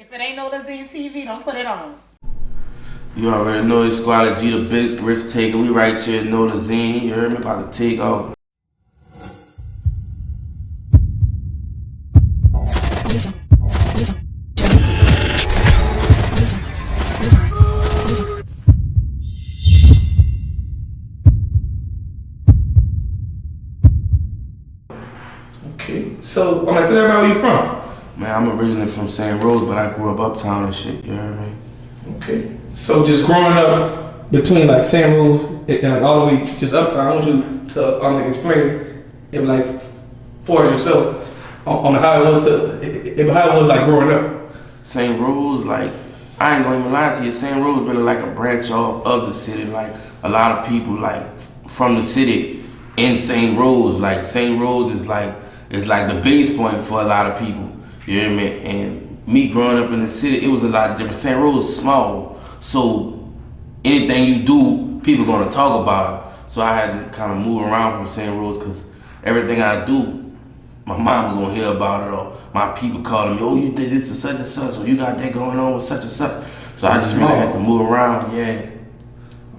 If it ain't Nolazine TV, don't put it on. You already know it's Sqally G, the big risk taker. We right here at Nolazine. You heard me? About to take off. Okay, so I'm gonna tell everybody where you from. Man, I'm originally from St. Rose, but I grew up uptown and shit. You heard me? Okay, so just growing up between like St. Rose and like all the way just uptown, I want you to like explain it like for yourself on how it was how it was like growing up. St. Rose, like, I ain't gonna even lie to you, St. Rose really like a branch off of the city. Like, a lot of people like from the city in St. Rose. Like, St. Rose is like, it's like the base point for a lot of people. You hear me? And me growing up in the city, it was a lot different. St. Rose is small, so anything you do, people gonna talk about it. So I had to kind of move around from St. Rose because everything I do, my mom gonna hear about it, or my people calling me, oh, you did this to such and such, or you got that going on with such and such. So I just really had to move around, yeah.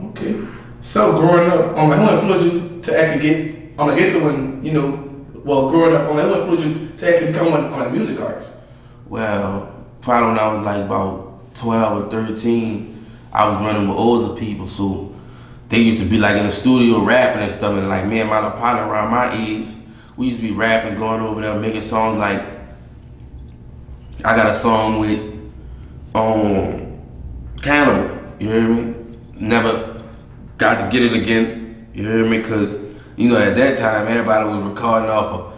Okay. So growing up, who influenced you to actually get to when, you know, well, growing up, who influenced you to actually become a music artist? Well, probably when I was like about 12 or 13, I was running with older people, so they used to be like in the studio rapping and stuff, and like me and my little partner around my age, we used to be rapping, going over there, making songs. Like, I got a song with Cannibal, you hear me? Never got to get it again, you hear me? Cause, you know, at that time, everybody was recording off of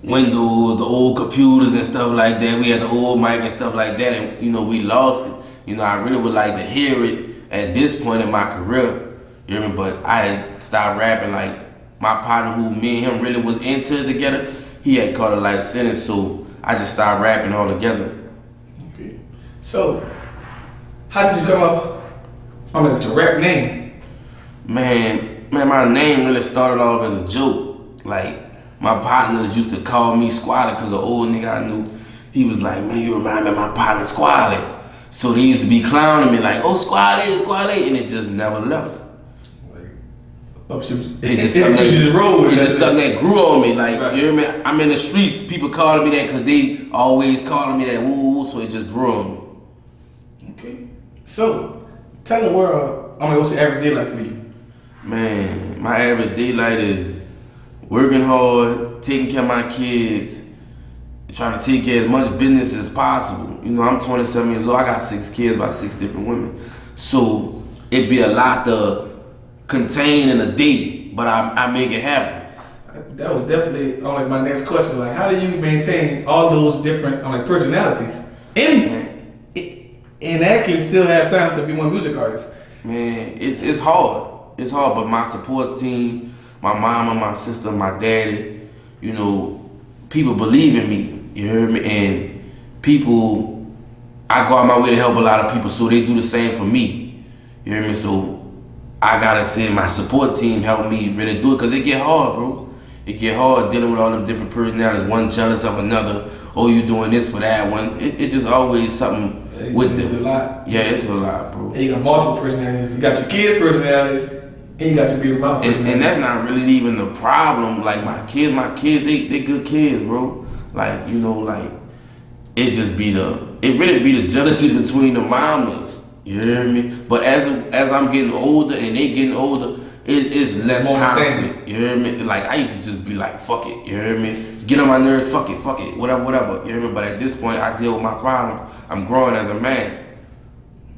Windows, the old computers and stuff like that. We had the old mic and stuff like that, and, you know, we lost it. You know, I really would like to hear it at this point in my career, you hear me? But I had stopped rapping. Like, my partner, who me and him really was into it together, he had caught a life sentence, so I just started rapping all together. Okay. So, how did you come up on a direct name? Man, my name really started off as a joke. Like, my partners used to call me Sqally because an old nigga I knew, he was like, man, you remind me of my partner Sqally. So they used to be clowning me like, oh, Sqally, and it just never left. It's just something that grew on me. Like, right. You hear me? I'm in the streets, people calling me that because they always calling me that, woo, so it just grew on me. Okay. So, tell the world, what's the average day like for you? Man, my average daylight is working hard, taking care of my kids, trying to take care of as much business as possible. You know, I'm 27 years old, I got 6 kids by 6 different women. So, it'd be a lot to contain in a day, but I make it happen. That was definitely my next question. Like, how do you maintain all those different personalities and actually still have time to be one music artist? Man, it's hard. It's hard, but my support team, my mama, my sister, my daddy, you know, people believe in me. You heard me? And people, I go out my way to help a lot of people, so they do the same for me. You hear me? So I gotta say my support team help me really do it, because it get hard, bro. It get hard dealing with all them different personalities, one jealous of another. Oh, you doing this for that one. It just always something with them. It's a lot. Yeah, it's a lot, bro. And you got multiple personalities. You got your kids' personalities, and you got your big mouth personalities. And that's not really even the problem. Like, my kids, they good kids, bro. Like, you know, like, it really be the jealousy between the mamas. You hear me? But as I'm getting older and they getting older, it's less conflict. You hear me? Like, I used to just be like, fuck it. You hear me? Get on my nerves, fuck it, whatever. You hear me? But at this point, I deal with my problem. I'm growing as a man.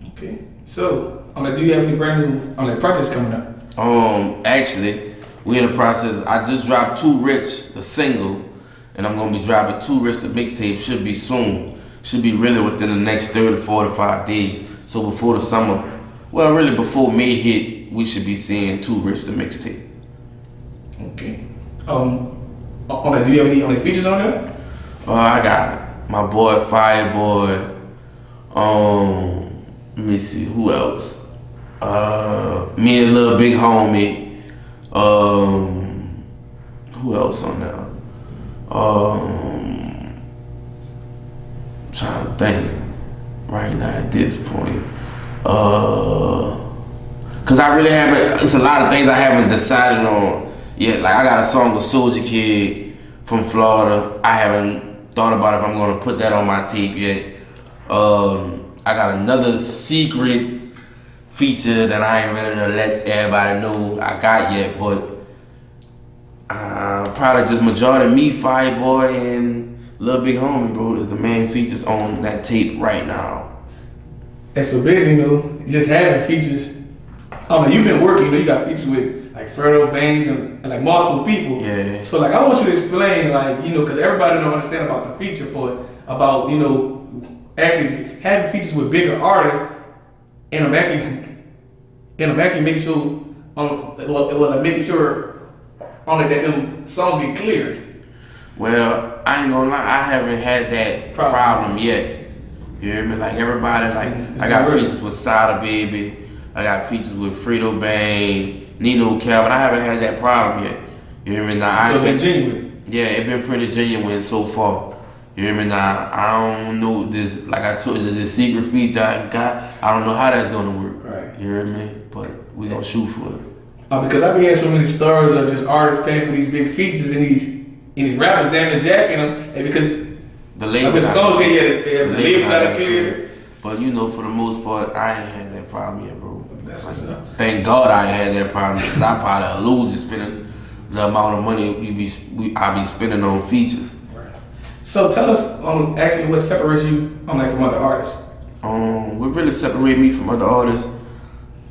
Okay. So, do you have any brand new projects coming up? Actually, we in the process. I just dropped Too Rich, the single, and I'm gonna be dropping Too Rich, the mixtape. Should be soon. Should be really within the next 30 to 45 days. So before the summer, well, really before May hit, we should be seeing Too Rich, the mixtape. Okay. Do you have any features on there? I got my boy Fireboy. Let me see, who else? Me and Lil Big Homie. Who else on there? Trying to think. right now at this point. Cause I really haven't. It's a lot of things I haven't decided on yet. Like I got a song with Soulja Kid from Florida. I haven't thought about if I'm gonna put that on my tape yet. I got another secret feature that I ain't ready to let everybody know I got yet, but probably just majority me, Fireboy, and Lil Big Homie, bro, is the main features on that tape right now. And so basically, you know, just having features. I don't know, you've been working, you know, you got features with like Fredo Bangz and like multiple people. Yeah. So like I want you to explain, like, you know, because everybody don't understand about the feature part, about, you know, actually having features with bigger artists, and I'm actually making sure making sure only that them songs get cleared. Well, I ain't gonna lie, I haven't had that problem yet. You hear me? Like everybody, like I got features with Sada, baby. I got features with Fredo Bangz, Nino Calvin. I haven't had that problem yet. You hear me? Now, so it's been genuine. Yeah, it's been pretty genuine so far. You hear me? Now, I don't know this, like I told you, this secret feature I got, I don't know how that's gonna work. Right. You hear me? But we gonna shoot for it. Because I be hearing so many stories of just artists paying for these big features and these rappers damn near jacking them, and because the label, the song the label got it clear. But you know, for the most part, I ain't had that problem yet, bro. That's what's up. Thank God I ain't had that problem, because I probably lose it spending the amount of money I be spending on features. Right. So tell us actually what separates you like from other artists. What really separates me from other artists,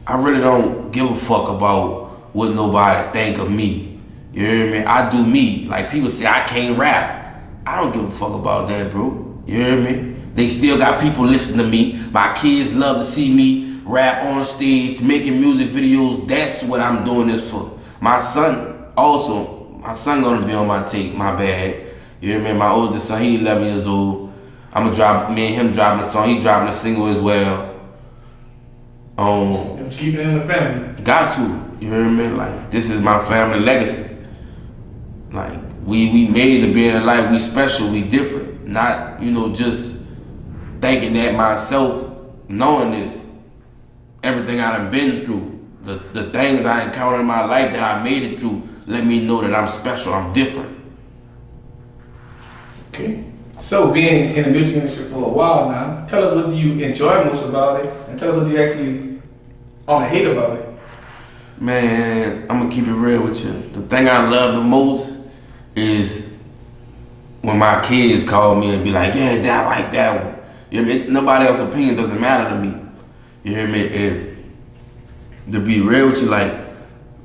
I really don't give a fuck about what nobody think of me. You hear me? I do me. Like people say I can't rap. I don't give a fuck about that, bro. You hear me? They still got people listening to me. My kids love to see me rap on stage, making music videos. That's what I'm doing this for. My son gonna be on my tape, my bad. You hear me? My oldest son, he 11 years old. Me and him dropping a song. He dropping a single as well. Keeping it in the family. Got to. You hear me? Like, this is my family legacy. Like, we made to be in life, we special, we different. Not, you know, just thinking that myself, knowing this, everything I done been through, the things I encountered in my life that I made it through, let me know that I'm special, I'm different. Okay. So being in the music industry for a while now, tell us what do you enjoy most about it, and tell us what you actually hate about it. Man, I'm gonna keep it real with you. The thing I love the most is when my kids call me and be like, yeah, Dad, I like that one. You hear me? Nobody else's opinion doesn't matter to me. You hear me? And to be real with you, like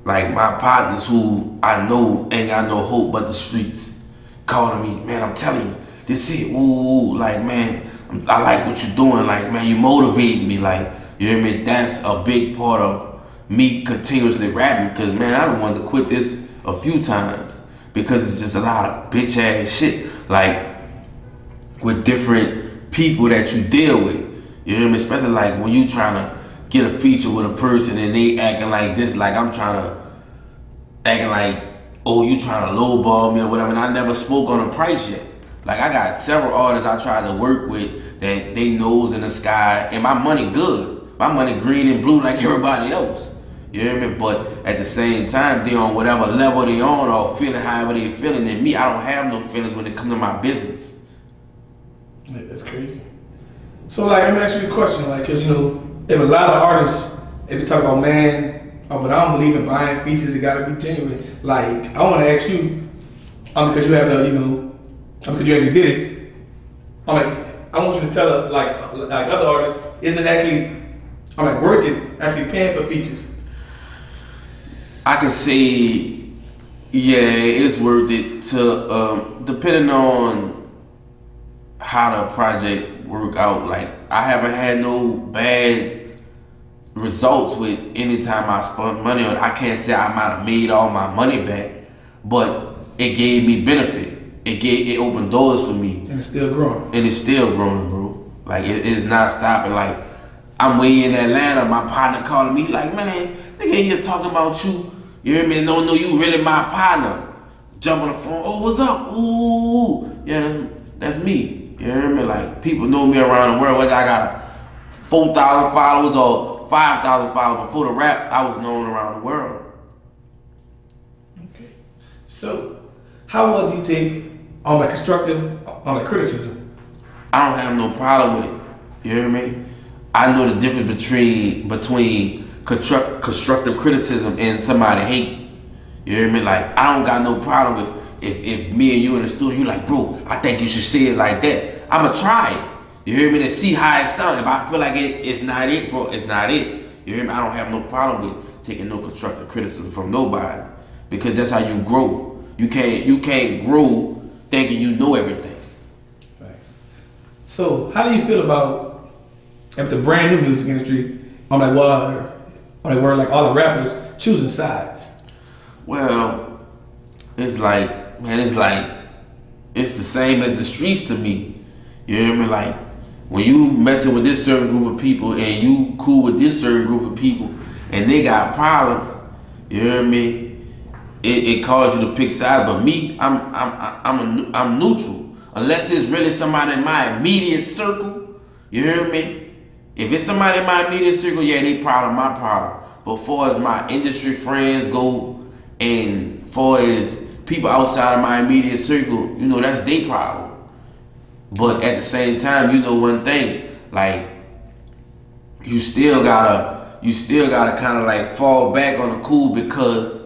my partners who I know ain't got no hope but the streets, calling me, man, I'm telling you, this it, ooh, like, man, I like what you're doing, like, man, you motivate me, like, you hear me? That's a big part of me continuously rapping, because, man, I don't want to quit this a few times, because it's just a lot of bitch ass shit, like, with different people that you deal with, you hear me? Especially like when you trying to get a feature with a person and they acting like this, like I'm acting like, oh, you trying to lowball me or whatever, and I never spoke on a price yet. Like I got several artists I tried to work with that they nose in the sky, and my money good. My money green and blue like everybody else. You hear me? But at the same time, they on whatever level they on or feeling however they feeling. And me, I don't have no feelings when it comes to my business. Yeah, that's crazy. So like, let me ask you a question, like, cause you know, if a lot of artists, if you talk about but I don't believe in buying features, it gotta be genuine. Like, I wanna ask you, because you have the, you know, because you actually did it. I want you to tell like other artists, is it actually, worth it actually paying for features? I can say, yeah, it's worth it to, depending on how the project work out. Like, I haven't had no bad results with any time I spent money on it. I can't say I might have made all my money back, but it gave me benefit. It opened doors for me. And it's still growing. And it's still growing, bro. Like, it's not stopping. Like, I'm way in Atlanta, my partner calling me like, man, nigga here talking about you. You hear me? Don't know you really my partner. Jump on the phone, oh, what's up? Ooh. Yeah, that's me. You You hear me? Like, people know me around the world, whether I got 4,000 followers or 5,000 followers. Before the rap, I was known around the world. Okay. So, how well do you take on like constructive, on like criticism? I don't have no problem with it. You hear me? I know the difference between constructive criticism and somebody hate. You hear me? Like, I don't got no problem with if me and you in the studio, you like, bro, I think you should say it like that. I'ma try it. You hear me? To see how it sounds. If I feel like it's not it, bro, it's not it. You hear me? I don't have no problem with taking no constructive criticism from nobody, because that's how you grow. You can't grow thinking you know everything. Thanks. So, how do you feel about if the brand new music industry on like where like all the rappers choosing sides? Well, it's like, man, it's the same as the streets to me. You hear me? Like, when you messing with this certain group of people and you cool with this certain group of people and they got problems, you hear me? It calls you to pick sides. But me, I'm neutral. Unless it's really somebody in my immediate circle, you hear me? If it's somebody in my immediate circle, yeah, they problem, my problem. But far as my industry friends go, and far as people outside of my immediate circle, you know, that's their problem. But at the same time, you know one thing, like, you still gotta kind of like fall back on the cool, because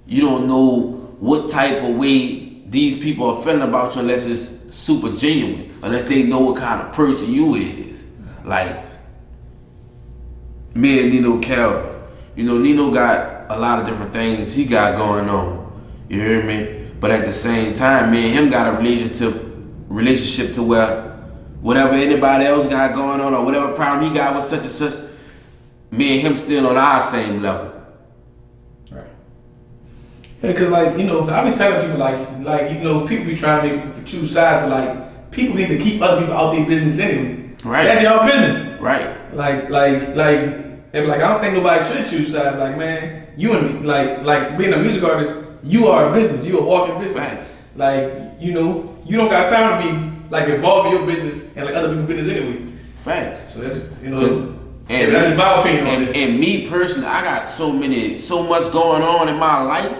you don't know what type of way these people are feeling about you unless it's super genuine, unless they know what kind of person you is. Like, me and Nino Calvin. You know, Nino got a lot of different things he got going on. You hear me? But at the same time, me and him got a relationship to where whatever anybody else got going on or whatever problem he got with such and such, me and him still on our same level. Right. Yeah, cause like, you know, I be telling people like you know, people be trying to make choose sides, but like, people need to keep other people out their business anyway. Right. That's y'all business. Right. They be like, I don't think nobody should choose sides. Like, man, you and me, like being a music artist, you are a business. You a walking business. Right. Like, you know, you don't got time to be like involved in your business and like other people's business anyway. Facts. So that's, you know, that's my opinion on it. And me personally, I got so much going on in my life.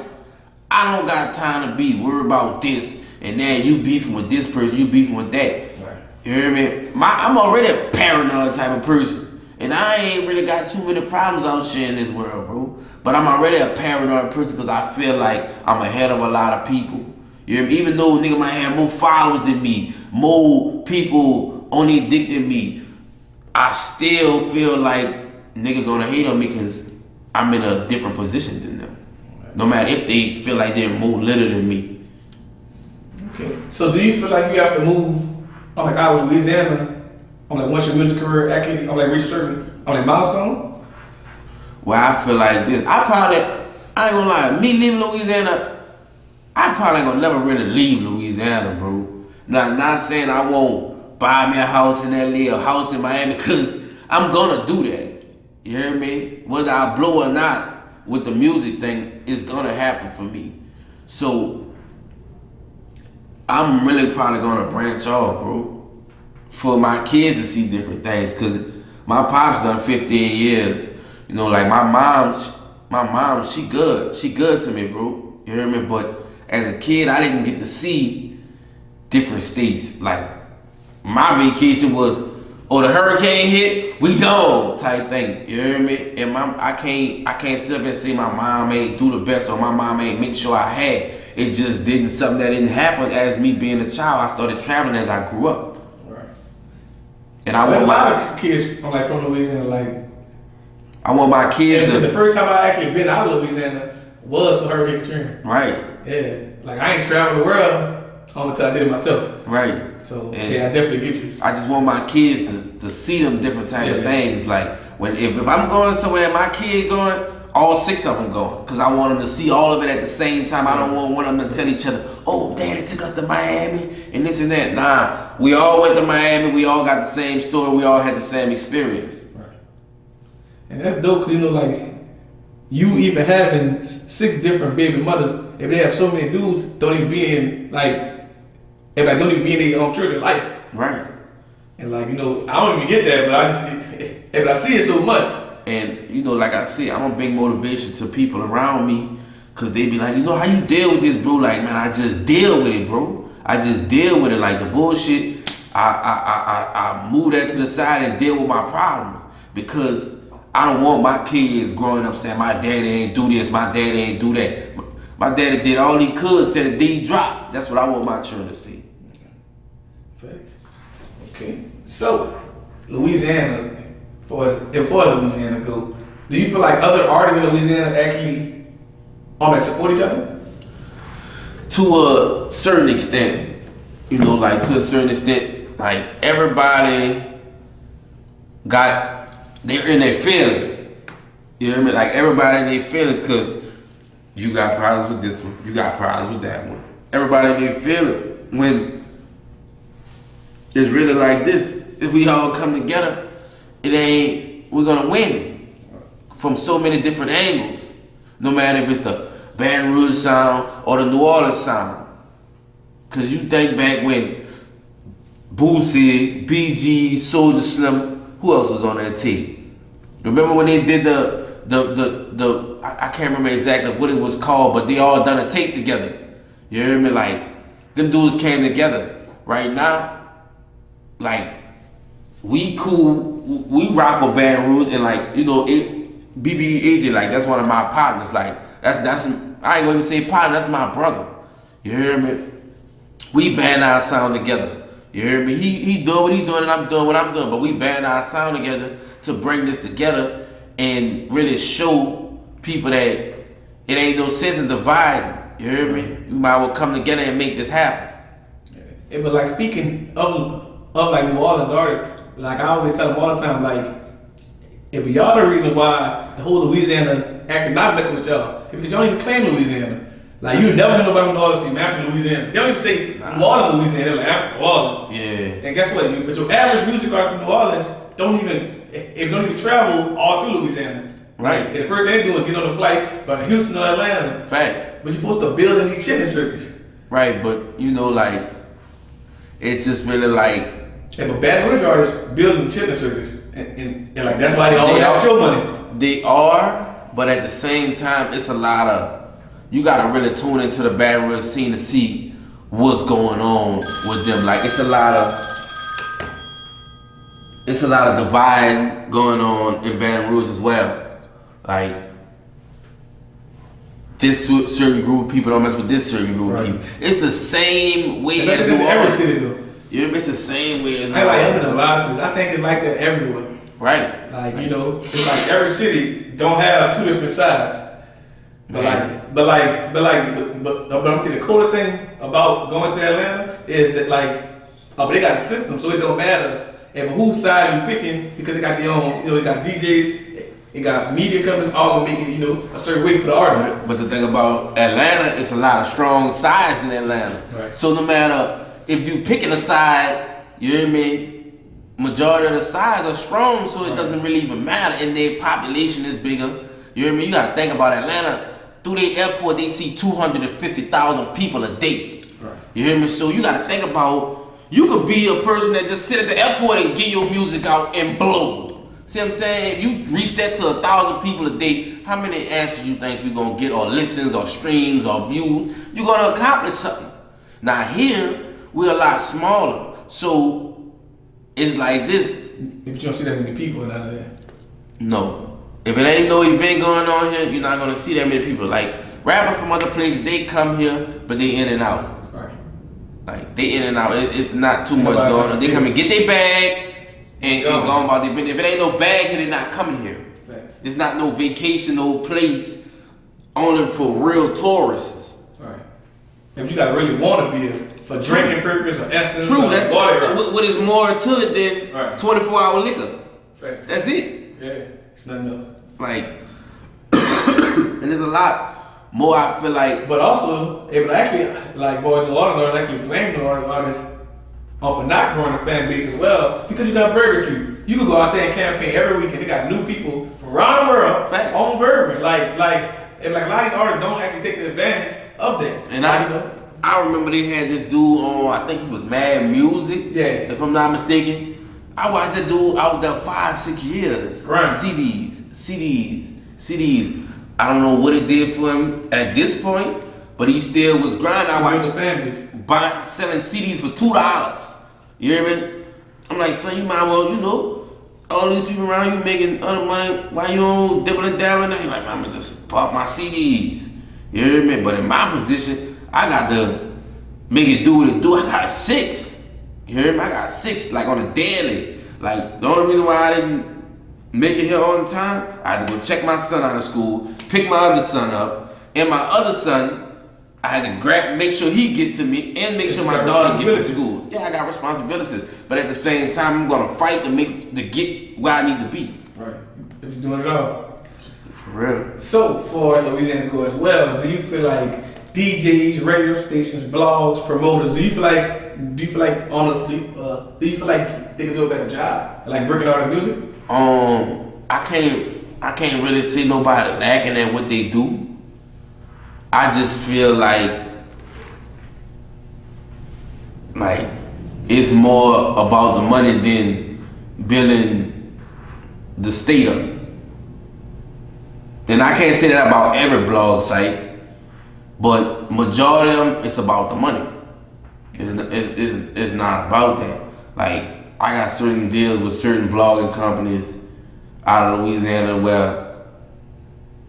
I don't got time to be worried about this and then you beefing with this person, you beefing with that. Right. You hear me? I'm already a paranoid type of person. And I ain't really got too many problems out here in this world, bro. But I'm already a paranoid person because I feel like I'm ahead of a lot of people. You hear me? Even though nigga might have more followers than me, more people on their dick than me, I still feel like nigga gonna hate on me because I'm in a different position than them. No matter if they feel like they're more little than me. Okay. So do you feel like you have to move on like out of Louisiana on like once your music career actually on like reach a certain on like milestone? Well, I feel like this. I ain't gonna lie, me leaving Louisiana, I probably ain't gonna never really leave Louisiana, bro. Not saying I won't buy me a house in LA or a house in Miami, cause I'm gonna do that. You hear me? Whether I blow or not with the music thing, it's gonna happen for me. So I'm really probably gonna branch off, bro, for my kids to see different things. Cause my pops done 15 years. You know, like my mom, she good to me, bro. You hear me? But as a kid, I didn't get to see different states. Like my vacation was, the hurricane hit, we gone type thing. You hear me? And I can't sit up and say my mom ain't do the best or my mom ain't make sure I had. It just something that didn't happen as me being a child. I started traveling as I grew up. Right. And I There's want a lot of kids like from Louisiana, like I want my kids to. The first time I actually been out of Louisiana was for Hurricane Katrina. Right. Yeah. Like I ain't traveled the world until I did it myself. Right. So and yeah, I definitely get you. I just want my kids to see them different type of things. Like if I'm going somewhere, my kid going, all 6 of them going, because I want them to see all of it at the same time. I don't want them to tell each other, oh, Daddy took us to Miami and this and that. Nah, we all went to Miami. We all got the same story. We all had the same experience. Right. And that's dope because, you know, like, you even having 6 different baby mothers, if they have so many dudes, don't even be in, like, don't even be in their own children's life. Right. And like, you know, I don't even get that, but I just, but I see it so much. And, you know, like I said, I'm a big motivation to people around me, because they be like, you know, how you deal with this, bro? Like, man, I just deal with it, bro. I just deal with it. Like, the bullshit, I move that to the side and deal with my problems, because I don't want my kids growing up saying, my daddy ain't do this, my daddy ain't do that. My daddy did all he could, said the D dropped. That's what I want my children to see. Facts. Okay. So, Louisiana, for Louisiana go, do you feel like other artists in Louisiana actually support each other? To a certain extent, you know, like to a certain extent, like everybody they're in their feelings. You know what I mean? Like everybody in their feelings, because you got problems with this one, you got problems with that one. Everybody in their feelings. When it's really like this, if we all come together, we're gonna win from so many different angles. No matter if it's the Baton Rouge sound or the New Orleans sound. Cause you think back when Boosie, BG, Soulja Slim, who else was on that tape? Remember when they did the I can't remember exactly what it was called, but they all done a tape together. You hear me? Like, them dudes came together. Right now, like, we cool, we rock with Baton Rouge, and like, you know, BBAJ, like, that's one of my partners. Like, that's I ain't gonna even say partner, that's my brother. You hear me? We band our sound together. You hear me? He doing what he doing and I'm doing what I'm doing, but we band our sound together to bring this together and really show people that it ain't no sense in dividing. You hear me? You might well come together and make this happen. Yeah, but like, speaking of like New Orleans artists, like I always tell them all the time, like, if y'all the reason why the whole Louisiana acting not messing with y'all, because y'all don't even claim Louisiana. Like, you never hear nobody from New Orleans say, man, I'm from Louisiana. They don't even say New Orleans, Louisiana. They're like, I'm from New Orleans. Yeah. And guess what? But your average music artist from New Orleans don't even travel all through Louisiana. Right. And the first thing they do is get on the flight by Houston or Atlanta. Facts. But you're supposed to build in these chicken circuits. Right, but you know, like, it's just really like. Yeah, but Baton Rouge artists building chicken circuits. And like, that's why they always have show money. They are, but at the same time, it's a lot of, you gotta really tune into the Baton Rouge scene to see what's going on with them. Like, it's a lot of divide going on in Baton Rouge as well. Like, this certain group of people don't mess with this certain group of people. It's the same way as New Orleans. Every city though. Yeah, it's the same way as New I like Orleans. having a lot of cities. I think it's like that everywhere. Right. Like, you know, it's like every city don't have two different sides. But I'm saying the coolest thing about going to Atlanta is that, like, but they got a system, so it don't matter whose side you picking, because they got their own, you know, they got DJs, they got media companies, all gonna make it, you know, a certain way for the artist. But the thing about Atlanta, it's a lot of strong sides in Atlanta. Right. So no matter if you picking a side, you hear me, majority of the sides are strong, so it doesn't really even matter, and their population is bigger. You hear me? You gotta think about Atlanta. Through the airport, they see 250,000 people a day. Right. You hear me? So you gotta think about, you could be a person that just sit at the airport and get your music out and blow. See what I'm saying? If you reach that to 1,000 people a day, how many answers you think you're gonna get, or listens, or streams, or views? You're gonna accomplish something. Now here, we're a lot smaller. So it's like this. If you don't see that many people out there. No. If it ain't no event going on here, you're not gonna see that many people. Like, rappers from other places, they come here, but they in and out. Right. Like, they in and out. It's not too much going on. They come and get their bag and go on about their business. If it ain't no bag here, they're not coming here. Facts. There's not no vacation, no place, only for real tourists. Right. If you gotta really want to be here for drinking purpose or essence. True. Or water. What is more to it than 24-hour liquor? Facts. That's it. Yeah. It's nothing else. Like, and there's a lot more, I feel like. But also, it would actually, like, boys, New Orleans artists actually blame New Orleans artists for not growing a fan base as well, because you got Burger Q. You can go out there and campaign every week, and they got new people from around the world on bourbon. Like a lot of these artists don't actually take the advantage of that. And I remember they had this dude on, I think he was Mad Music. Yeah. If I'm not mistaken. I watched that dude out there 5-6 years. Right. CDs. I don't know what it did for him at this point, but he still was grinding. I watched selling CDs for $2. You hear me? I'm like, son, you might well, all these people around you making other money, why you don't dibble and dabble? He's like, I'ma just pop my CDs. You hear me? But in my position, I got to make it do what it do. I got 6. You hear me? I got 6, like on a daily. Like, the only reason why I didn't make it here on time, I had to go check my son out of school, pick my other son up, and my other son, I had to make sure he get to me, and make sure my daughter get to school. Yeah, I got responsibilities. But at the same time, I'm gonna fight to get where I need to be. Right. You're doing it all. For real. So, for Louisiana go as well, do you feel like DJs, radio stations, blogs, promoters, do you feel like they can do a better job, like breaking all the music? I can't really see nobody lacking at what they do. I just feel like it's more about the money than building the state up. And I can't say that about every blog site, but majority of them, it's about the money. It's not about that. Like, I got certain deals with certain blogging companies out of Louisiana where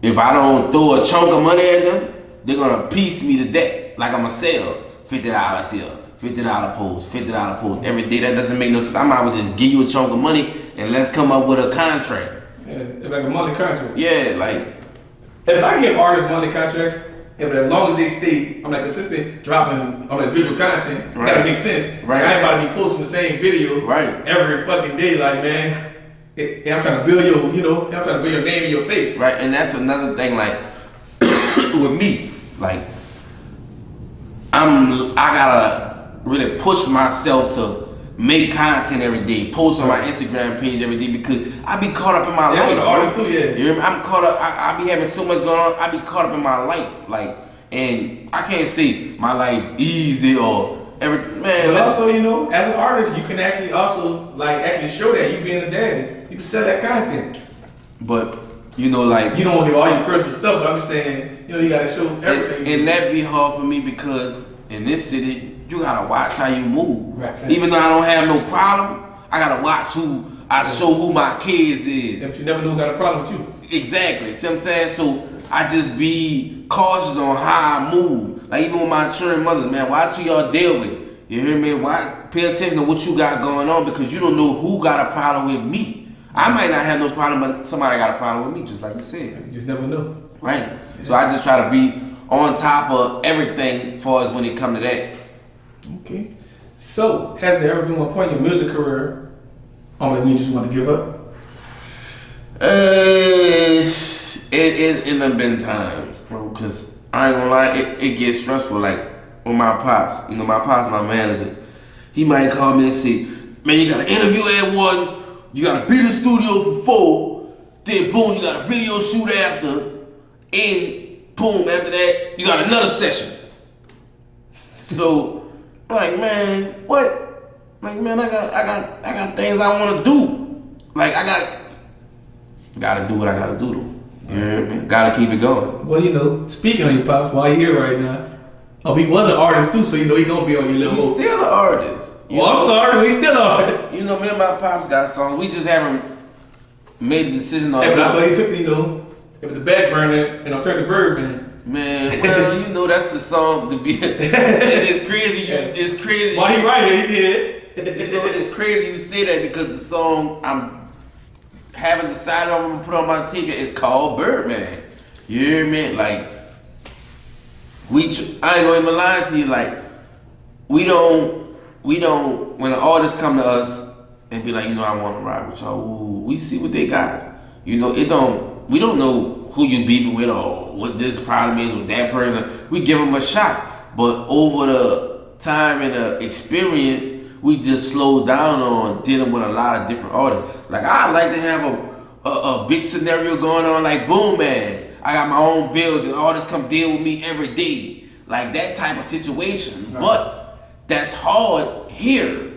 if I don't throw a chunk of money at them, they're gonna piece me to death. Like I'm gonna sell $50 here, $50 post, $50 post every day. That doesn't make no sense. I might as well just give you a chunk of money and let's come up with a contract. Yeah, it's like a monthly contract. Yeah, like if I give artists monthly contracts, but as long as they stay, I'm like consistent dropping on like visual content, right. That makes sense. Right. I ain't about to be posting the same video every fucking day. Like, man, I'm trying to build I'm trying to build your name in your face. Right, and that's another thing. Like with me, like I gotta really push myself to make content every day, post on my Instagram page every day because I be caught up in my life. That's what the artists do, yeah. You hear me? I'm caught up. I be having so much going on. I be caught up in my life, like, and I can't say my life easy or every man. But also, as an artist, you can actually also actually show that you being a daddy. You can sell that content. But you don't want to give all your personal stuff. But I'm just saying, you gotta show everything. And that be hard for me because in this city, you gotta watch how you move. Right, even though I don't have no problem, I gotta watch show who my kids is. Yeah, but you never know who got a problem with you. Exactly. See what I'm saying? So I just be cautious on how I move. Like even with my children mothers, man, watch who y'all deal with. You hear me? Pay attention to what you got going on because you don't know who got a problem with me. I might not have no problem, but somebody got a problem with me, just like you said. You just never know. Right. Yeah. So I just try to be on top of everything as far as when it comes to that. Okay. So, has there ever been one point in your music career when you just want to give up? It done been times, bro, because I ain't gonna lie, it gets stressful. Like, with my pops, my pops, my manager, he might call me and say, man, you got an interview at 1, you gotta be in the studio for 4, then boom, you got a video shoot after, and boom, after that, you got another session. So, like, man, what? Like, man, I got things I want to do. Like, gotta do what I gotta do, though. You hear me? Gotta keep it going. Well, speaking on your pops, while you're here right now, he was an artist too, so he gonna be on your little. He's still an artist. I'm sorry, but he's still an artist. Me and my pops got songs. We just haven't made a decision on. Yeah, but I thought he took it was the back burner and I turned to Birdman. Man, well, that's the song to be. It's crazy. It's crazy. While he right here, he did. It's crazy you say that because the song I'm haven't decided I'm gonna put on my TV. It's called Birdman. You hear me? Like I ain't gonna even lie to you. Like we don't. When an artist come to us and be like, I want to ride with y'all. Ooh, we see what they got. We don't know who you beefing with or what this problem is with that person. We give them a shot, but over the time and the experience, we just slow down on dealing with a lot of different artists. Like I like to have a big scenario going on, like Boom Man. I got my own building. Artists come deal with me every day. like that type of situation. But that's hard here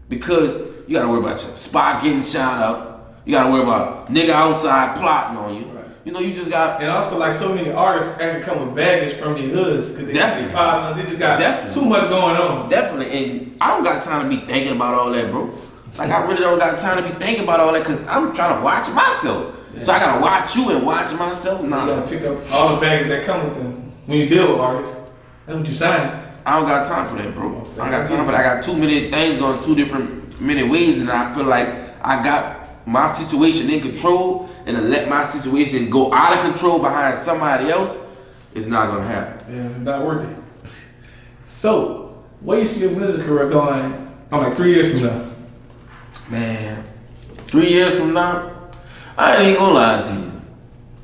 because you gotta worry about your spot getting shot up. You gotta worry about nigga outside plotting on you. Right. You know, you just got. And also, like so many artists actually come with baggage from their hoods because they just got too much going on. Definitely, and I don't got time to be thinking about all that, bro. Like I really don't got time to be thinking about all that because I'm trying to watch myself. Yeah. So I gotta watch you and watch myself. Nah. You gotta pick up all the baggage that come with them when you deal with artists. That's what you sign. I don't got time for that, bro. I don't got time for that. I got too many things going many ways, and I feel like I got my situation in control, and to let my situation go out of control behind somebody else, it's not gonna happen. Yeah, it's not worth it. So, where you see your music career going? I'm like 3 years from now. Man, 3 years from now, I ain't gonna lie to you.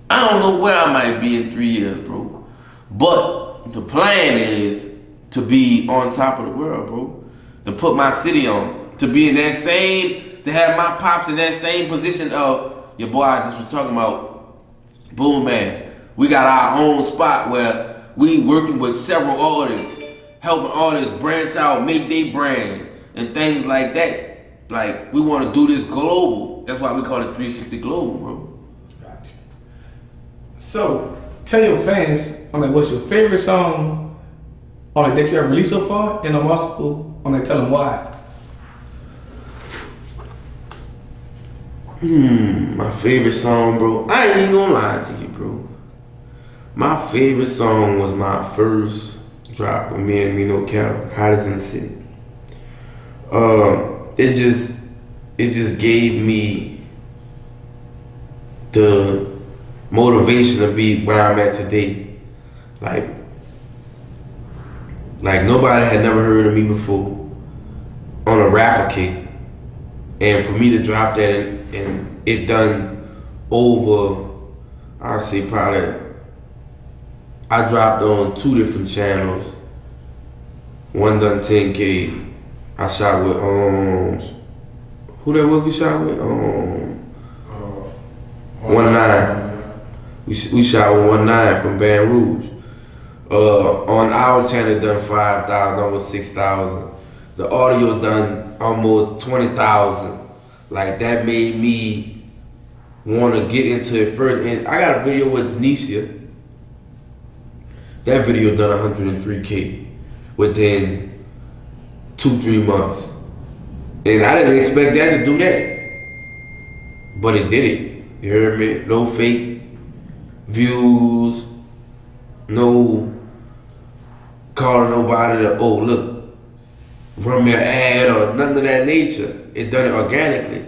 I don't know where I might be in 3 years, bro. But the plan is to be on top of the world, bro. To put my city on. To be in that to have my pops in that same position of your boy I just was talking about. Boom, man. We got our own spot where we working with several artists, helping artists branch out, make their brand, and things like that. Like, we want to do this global. That's why we call it 360 Global, bro. Gotcha. So, tell your fans, what's your favorite song that you have released so far? And I'm also, tell them why. My favorite song, bro. I ain't gonna lie to you, bro. My favorite song was my first drop with me and Reno Cal, Hottest in the City. It just gave me the motivation to be where I'm at today. Like nobody had never heard of me before on a rapper kick. And for me to drop that and it done over, I'll say probably, I dropped on 2 different channels. One done 10K. I shot with who that was we shot with? 1-9. We shot with 1-9 from Baton Rouge. On our channel done 5,000, almost 6,000. The audio done almost 20,000. Like that made me want to get into it further. And I got a video with Denisha. That video done 103K within 2-3 months. And I didn't expect that to do that. But it did it. You heard me? No fake views, no calling nobody to, oh look, run me an ad or none of that nature. It done it organically.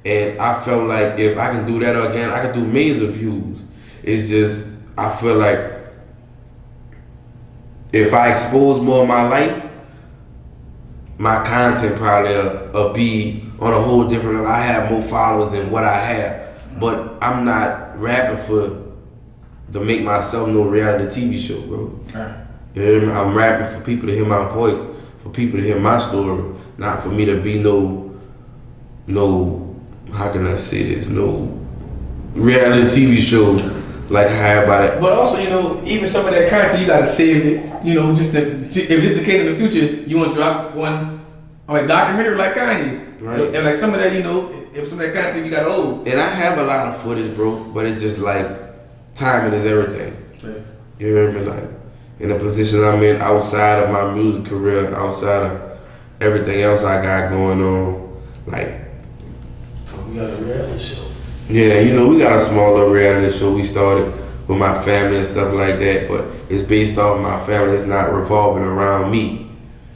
And I felt like if I can do that again, I can do millions of views. It's just, I feel like if I expose more of my life, my content probably will be on a whole different level. I have more followers than what I have. But I'm not rapping to make myself no reality TV show, bro. Okay. You hear me? I'm rapping for people to hear my voice, for people to hear my story, not for me to be no, how can I say this, no reality TV show like how everybody. But also, even some of that content, you gotta save it. Just if it's the case in the future, you want to drop one documentary like Kanye. Right. And like some of that, if some of that content you gotta hold. And I have a lot of footage, bro, but it's just like timing is everything. Yeah. You hear me? Like in the position I'm in outside of my music career, outside of everything else I got going on, like. We got a reality show. Yeah, we got a small little reality show we started with my family and stuff like that, but it's based off my family. It's not revolving around me.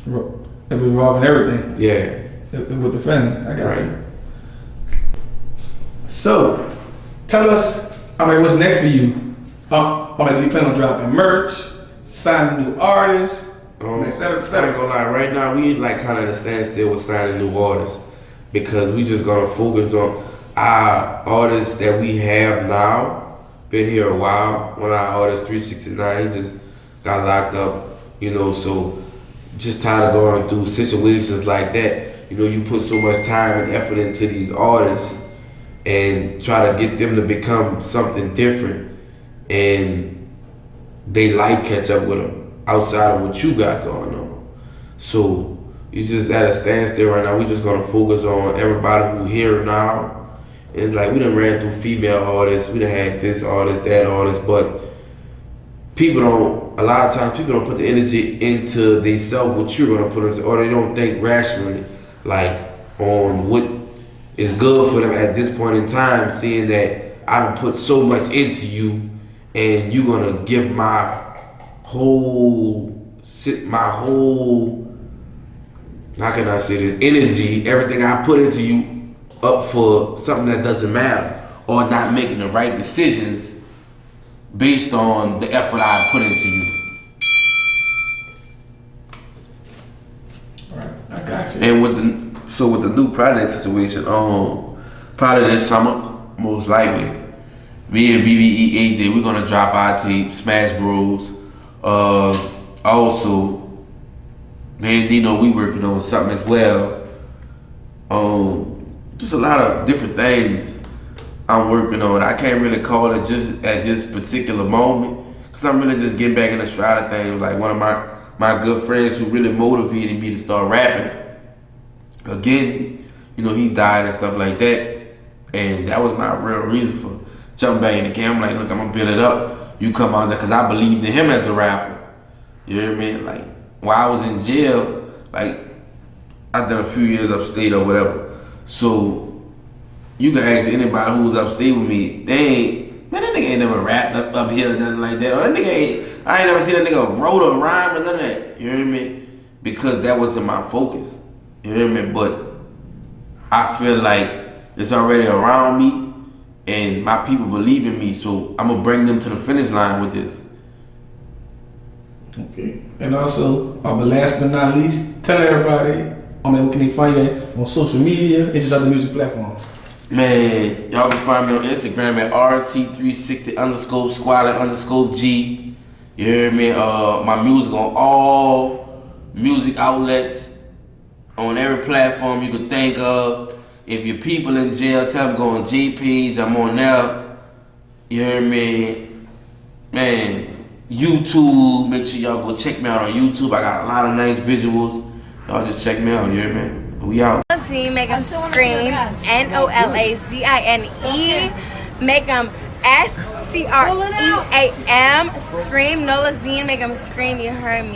It revolving everything. Yeah. With the family. I got you. So, tell us, what's next for you? Do you plan on dropping merch, signing new artists, etc., etc.? I ain't gonna lie, right now we kind of at a standstill with signing new artists because we just gonna focus on our artists that we have now. Been here a while. One of our artists, 369, he just got locked up, so just tired of going through situations like that. You put so much time and effort into these artists and try to get them to become something different and they life catch up with them. outside of what you got going on. So you just at a standstill right now. We just gonna focus on everybody who here now. And it's like we done ran through female artists, we done had this artist, that artist, but people don't, a lot of times people don't put the energy into themselves what you're gonna put into, or they don't think rationally, like on what is good for them at this point in time, seeing that I done put so much into you and you're gonna give my whole, how can I say this, energy, everything I put into you up for something that doesn't matter, or not making the right decisions based on the effort I put into you. Alright, I got you. And with the new project situation, probably this summer, most likely, me and BBE AJ, we're gonna drop our tape, Smash Bros. Also, man, Dino, we working on something as well. Just a lot of different things I'm working on. I can't really call it just at this particular moment, because I'm really just getting back in the stride of things. Like one of my good friends who really motivated me to start rapping, again, you know, he died and stuff like that. And that was my real reason for jumping back in the game. I'm like, look, I'm gonna build it up. You come out there, because I believed in him as a rapper. You know what I mean? Like, while I was in jail, like, I done a few years upstate or whatever. So, you can ask anybody who was upstate with me, they ain't, man, that nigga ain't never rapped up here or nothing like that. Or that nigga ain't, I ain't never seen that nigga wrote a rhyme or none of that. You know what I mean? Because that wasn't my focus. You know what I mean? But I feel like it's already around me and my people believe in me, so I'm gonna bring them to the finish line with this. Okay. And also, but last but not least, tell everybody where can they find you at on social media and just other music platforms. Man, y'all can find me on Instagram at RT360_Sqally_G. You hear me? My music on all music outlets, on every platform you could think of. If your people in jail, tell them go on J page. I'm on there. You hear me? Man, YouTube. Make sure y'all go check me out on YouTube. I got a lot of nice visuals. Y'all just check me out. You hear me? We out. Nolazine, make them scream. Nolazine. Make them SCREAM. Scream. Nolazine, make them scream. You heard me.